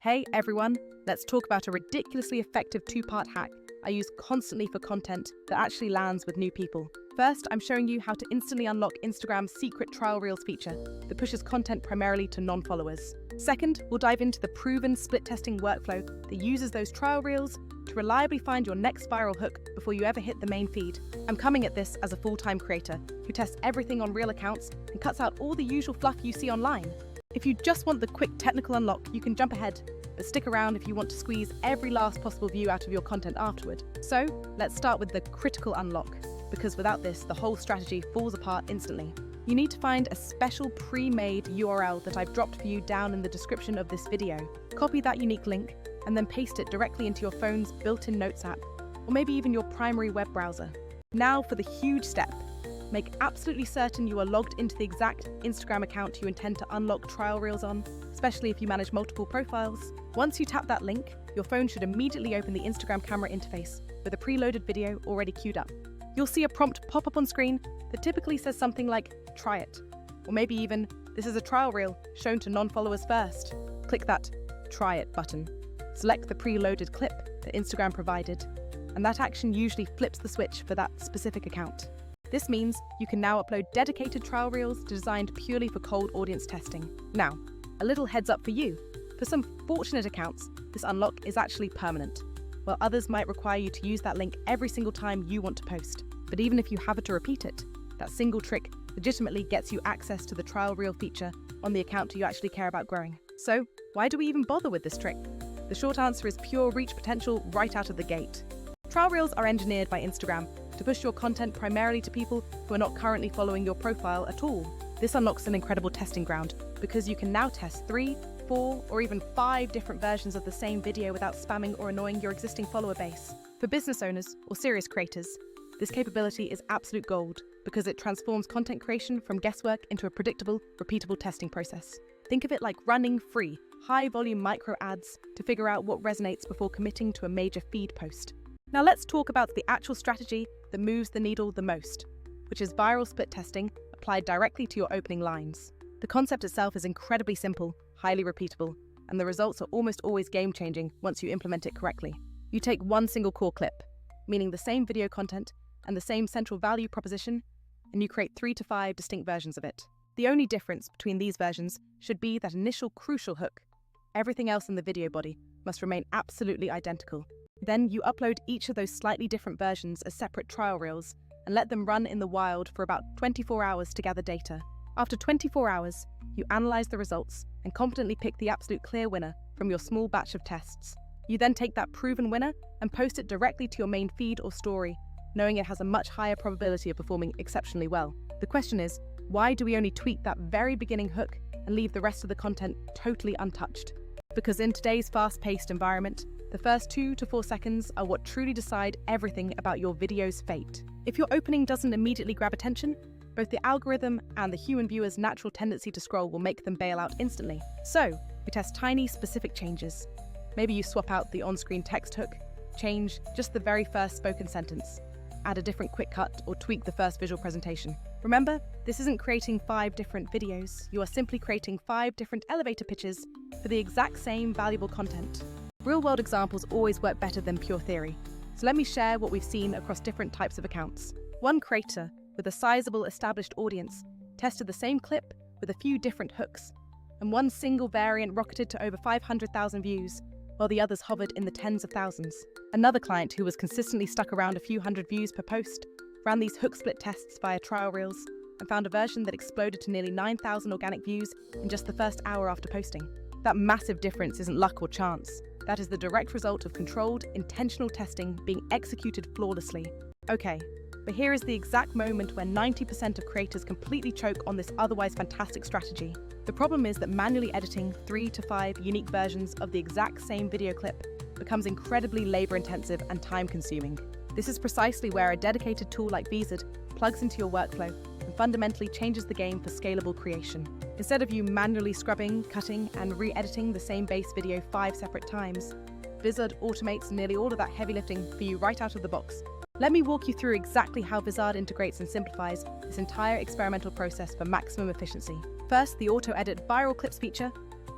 Hey everyone, let's talk about a ridiculously effective two-part hack I use constantly for content that actually lands with new people. First, I'm showing you how to instantly unlock Instagram's secret trial reels feature that pushes content primarily to non-followers. Second, we'll dive into the proven split testing workflow that uses those trial reels to reliably find your next viral hook before you ever hit the main feed. I'm coming at this as a full-time creator who tests everything on real accounts and cuts out all the usual fluff you see online. If you just want the quick technical unlock, you can jump ahead, but stick around if you want to squeeze every last possible view out of your content afterward. So, let's start with the critical unlock, because without this, the whole strategy falls apart instantly. You need to find a special pre-made URL that I've dropped for you down in the description of this video. Copy that unique link, and then paste it directly into your phone's built-in Notes app, or maybe even your primary web browser. Now for the huge step. Make absolutely certain you are logged into the exact Instagram account you intend to unlock trial reels on, especially if you manage multiple profiles. Once you tap that link, your phone should immediately open the Instagram camera interface with a preloaded video already queued up. You'll see a prompt pop up on screen that typically says something like, "Try it," or maybe even, "This is a trial reel shown to non-followers first." Click that "Try it" button. Select the preloaded clip that Instagram provided, and that action usually flips the switch for that specific account. This means you can now upload dedicated trial reels designed purely for cold audience testing. Now, a little heads up for you. For some fortunate accounts, this unlock is actually permanent, while others might require you to use that link every single time you want to post. But even if you have to repeat it, that single trick legitimately gets you access to the trial reel feature on the account you actually care about growing. So, why do we even bother with this trick? The short answer is pure reach potential right out of the gate. Trial reels are engineered by Instagram to push your content primarily to people who are not currently following your profile at all. This unlocks an incredible testing ground because you can now test 3, 4, or even 5 different versions of the same video without spamming or annoying your existing follower base. For business owners or serious creators, this capability is absolute gold because it transforms content creation from guesswork into a predictable, repeatable testing process. Think of it like running free, high-volume micro ads to figure out what resonates before committing to a major feed post. Now let's talk about the actual strategy that moves the needle the most, which is viral split testing applied directly to your opening lines. The concept itself is incredibly simple, highly repeatable, and the results are almost always game-changing once you implement it correctly. You take one single core clip, meaning the same video content and the same central value proposition, and you create 3 to 5 distinct versions of it. The only difference between these versions should be that initial crucial hook. Everything else in the video body must remain absolutely identical. Then you upload each of those slightly different versions as separate trial reels and let them run in the wild for about 24 hours to gather data. After 24 hours, you analyze the results and confidently pick the absolute clear winner from your small batch of tests. You then take that proven winner and post it directly to your main feed or story, knowing it has a much higher probability of performing exceptionally well. The question is, why do we only tweak that very beginning hook and leave the rest of the content totally untouched? Because in today's fast-paced environment, the first 2 to 4 seconds are what truly decide everything about your video's fate. If your opening doesn't immediately grab attention, both the algorithm and the human viewer's natural tendency to scroll will make them bail out instantly. So, we test tiny, specific changes. Maybe you swap out the on-screen text hook, change just the very first spoken sentence, add a different quick cut, or tweak the first visual presentation. Remember, this isn't creating 5 different videos. You are simply creating 5 different elevator pitches for the exact same valuable content. Real-world examples always work better than pure theory, so let me share what we've seen across different types of accounts. One creator with a sizable established audience tested the same clip with a few different hooks, and one single variant rocketed to over 500,000 views, while the others hovered in the tens of thousands. Another client who was consistently stuck around a few hundred views per post ran these hook split tests via trial reels and found a version that exploded to nearly 9,000 organic views in just the first hour after posting. That massive difference isn't luck or chance. That is the direct result of controlled, intentional testing being executed flawlessly. Okay, but here is the exact moment where 90% of creators completely choke on this otherwise fantastic strategy. The problem is that manually editing 3 to 5 unique versions of the exact same video clip becomes incredibly labor-intensive and time-consuming. This is precisely where a dedicated tool like Vizard plugs into your workflow and fundamentally changes the game for scalable creation. Instead of you manually scrubbing, cutting, and re-editing the same base video 5 separate times, Vizard automates nearly all of that heavy lifting for you right out of the box. Let me walk you through exactly how Vizard integrates and simplifies this entire experimental process for maximum efficiency. First, the auto-edit viral clips feature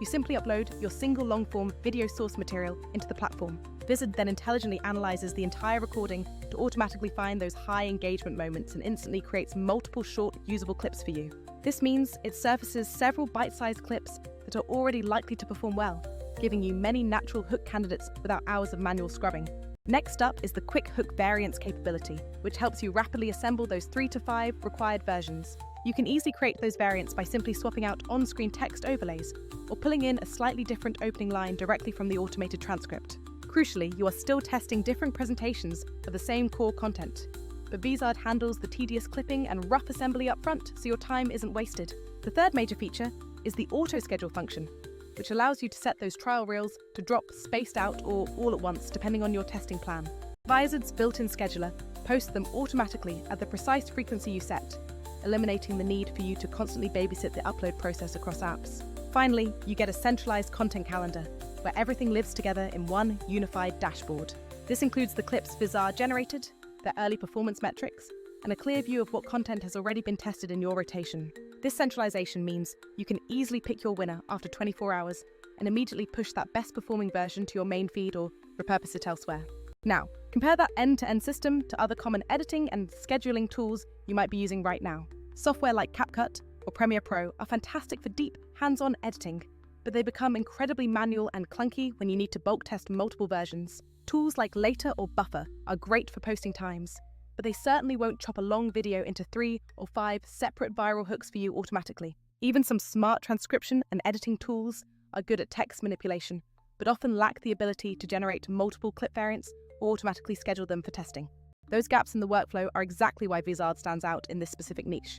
You simply upload your single long-form video source material into the platform. Vizard then intelligently analyzes the entire recording to automatically find those high engagement moments and instantly creates multiple short, usable clips for you. This means it surfaces several bite-sized clips that are already likely to perform well, giving you many natural hook candidates without hours of manual scrubbing. Next up is the quick hook variants capability, which helps you rapidly assemble those 3 to 5 required versions. You can easily create those variants by simply swapping out on-screen text overlays or pulling in a slightly different opening line directly from the automated transcript. Crucially, you are still testing different presentations of the same core content, but Vizard handles the tedious clipping and rough assembly up front so your time isn't wasted. The third major feature is the auto-schedule function, which allows you to set those trial reels to drop spaced out or all at once depending on your testing plan. Vizard's built-in scheduler posts them automatically at the precise frequency you set, eliminating the need for you to constantly babysit the upload process across apps. Finally, you get a centralized content calendar, where everything lives together in one unified dashboard. This includes the clips Vizard generated, their early performance metrics, and a clear view of what content has already been tested in your rotation. This centralization means you can easily pick your winner after 24 hours and immediately push that best performing version to your main feed or repurpose it elsewhere. Now, compare that end-to-end system to other common editing and scheduling tools you might be using right now. Software like CapCut or Premiere Pro are fantastic for deep, hands-on editing, but they become incredibly manual and clunky when you need to bulk test multiple versions. Tools like Later or Buffer are great for posting times, but they certainly won't chop a long video into 3 or 5 separate viral hooks for you automatically. Even some smart transcription and editing tools are good at text manipulation, but often lack the ability to generate multiple clip variants or automatically schedule them for testing. Those gaps in the workflow are exactly why Vizard stands out in this specific niche.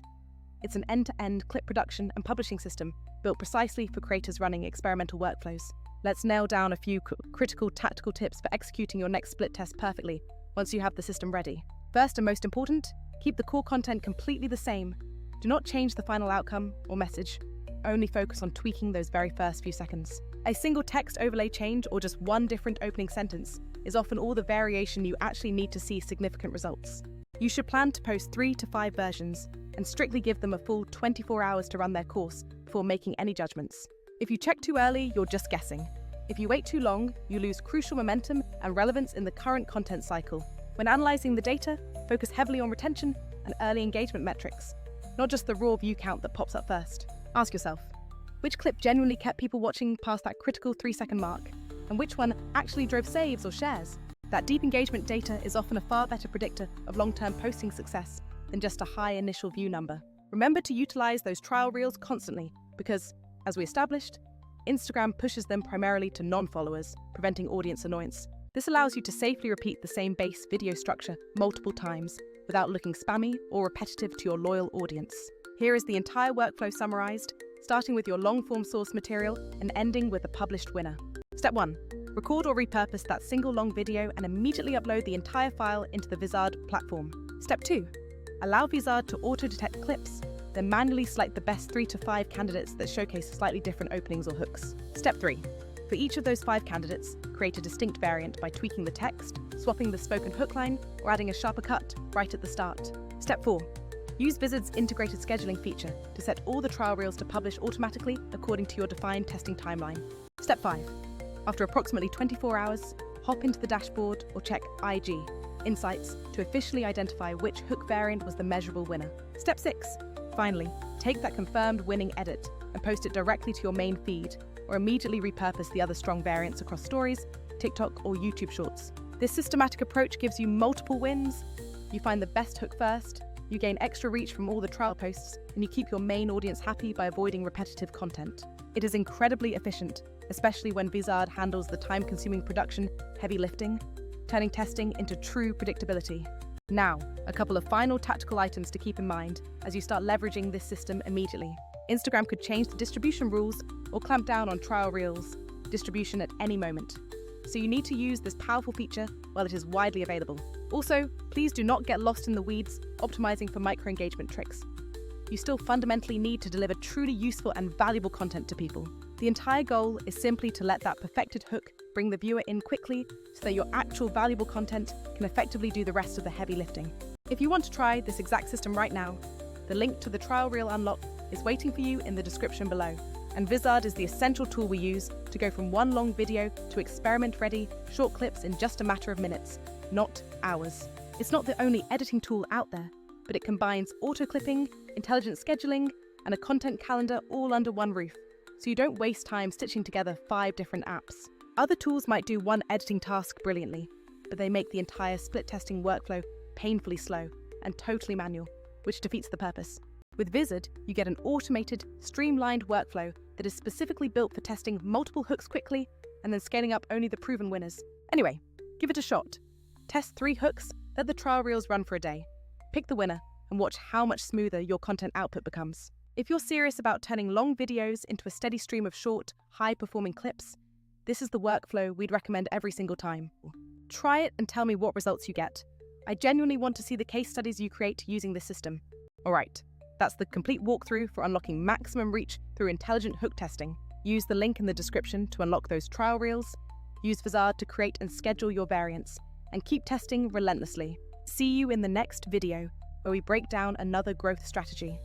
It's an end-to-end clip production and publishing system built precisely for creators running experimental workflows. Let's nail down a few critical tactical tips for executing your next split test perfectly once you have the system ready. First and most important, keep the core content completely the same. Do not change the final outcome or message. Only focus on tweaking those very first few seconds. A single text overlay change or just one different opening sentence is often all the variation you actually need to see significant results. You should plan to post 3 to 5 versions and strictly give them a full 24 hours to run their course before making any judgments. If you check too early, you're just guessing. If you wait too long, you lose crucial momentum and relevance in the current content cycle. When analyzing the data, focus heavily on retention and early engagement metrics, not just the raw view count that pops up first. Ask yourself, which clip genuinely kept people watching past that critical 3-second mark? And which one actually drove saves or shares? That deep engagement data is often a far better predictor of long-term posting success than just a high initial view number. Remember to utilize those trial reels constantly because, as we established, Instagram pushes them primarily to non-followers, preventing audience annoyance. This allows you to safely repeat the same base video structure multiple times without looking spammy or repetitive to your loyal audience. Here is the entire workflow summarized, starting with your long-form source material and ending with a published winner. Step 1. Record or repurpose that single long video and immediately upload the entire file into the Vizard platform. Step 2. Allow Vizard to auto-detect clips, then manually select the best 3 to 5 candidates that showcase slightly different openings or hooks. Step 3. For each of those 5 candidates, create a distinct variant by tweaking the text, swapping the spoken hook line, or adding a sharper cut right at the start. Step 4. Use Vizard's integrated scheduling feature to set all the trial reels to publish automatically according to your defined testing timeline. Step 5. After approximately 24 hours, hop into the dashboard or check IG, Insights, to officially identify which hook variant was the measurable winner. Step 6. Finally, take that confirmed winning edit and post it directly to your main feed, or immediately repurpose the other strong variants across stories, TikTok, or YouTube Shorts. This systematic approach gives you multiple wins. You find the best hook first, you gain extra reach from all the trial posts, and you keep your main audience happy by avoiding repetitive content. It is incredibly efficient, especially when Vizard handles the time-consuming production heavy lifting, turning testing into true predictability. Now, a couple of final tactical items to keep in mind as you start leveraging this system immediately. Instagram could change the distribution rules or clamp down on trial reels distribution at any moment. So you need to use this powerful feature while it is widely available. Also, please do not get lost in the weeds optimizing for micro-engagement tricks. You still fundamentally need to deliver truly useful and valuable content to people. The entire goal is simply to let that perfected hook bring the viewer in quickly so that your actual valuable content can effectively do the rest of the heavy lifting. If you want to try this exact system right now, the link to the trial reel unlock is waiting for you in the description below. And Vizard is the essential tool we use to go from one long video to experiment-ready, short clips in just a matter of minutes, not hours. It's not the only editing tool out there, but it combines auto-clipping, intelligent scheduling, and a content calendar all under one roof, so you don't waste time stitching together 5 different apps. Other tools might do one editing task brilliantly, but they make the entire split testing workflow painfully slow and totally manual, which defeats the purpose. With Vizard, you get an automated, streamlined workflow that is specifically built for testing multiple hooks quickly and then scaling up only the proven winners. Anyway, give it a shot. Test 3 hooks, let the trial reels run for a day. Pick the winner and watch how much smoother your content output becomes. If you're serious about turning long videos into a steady stream of short, high-performing clips, this is the workflow we'd recommend every single time. Try it and tell me what results you get. I genuinely want to see the case studies you create using this system. Alright, that's the complete walkthrough for unlocking maximum reach through intelligent hook testing. Use the link in the description to unlock those trial reels. Use Vizard to create and schedule your variants. And keep testing relentlessly. See you in the next video, where we break down another growth strategy.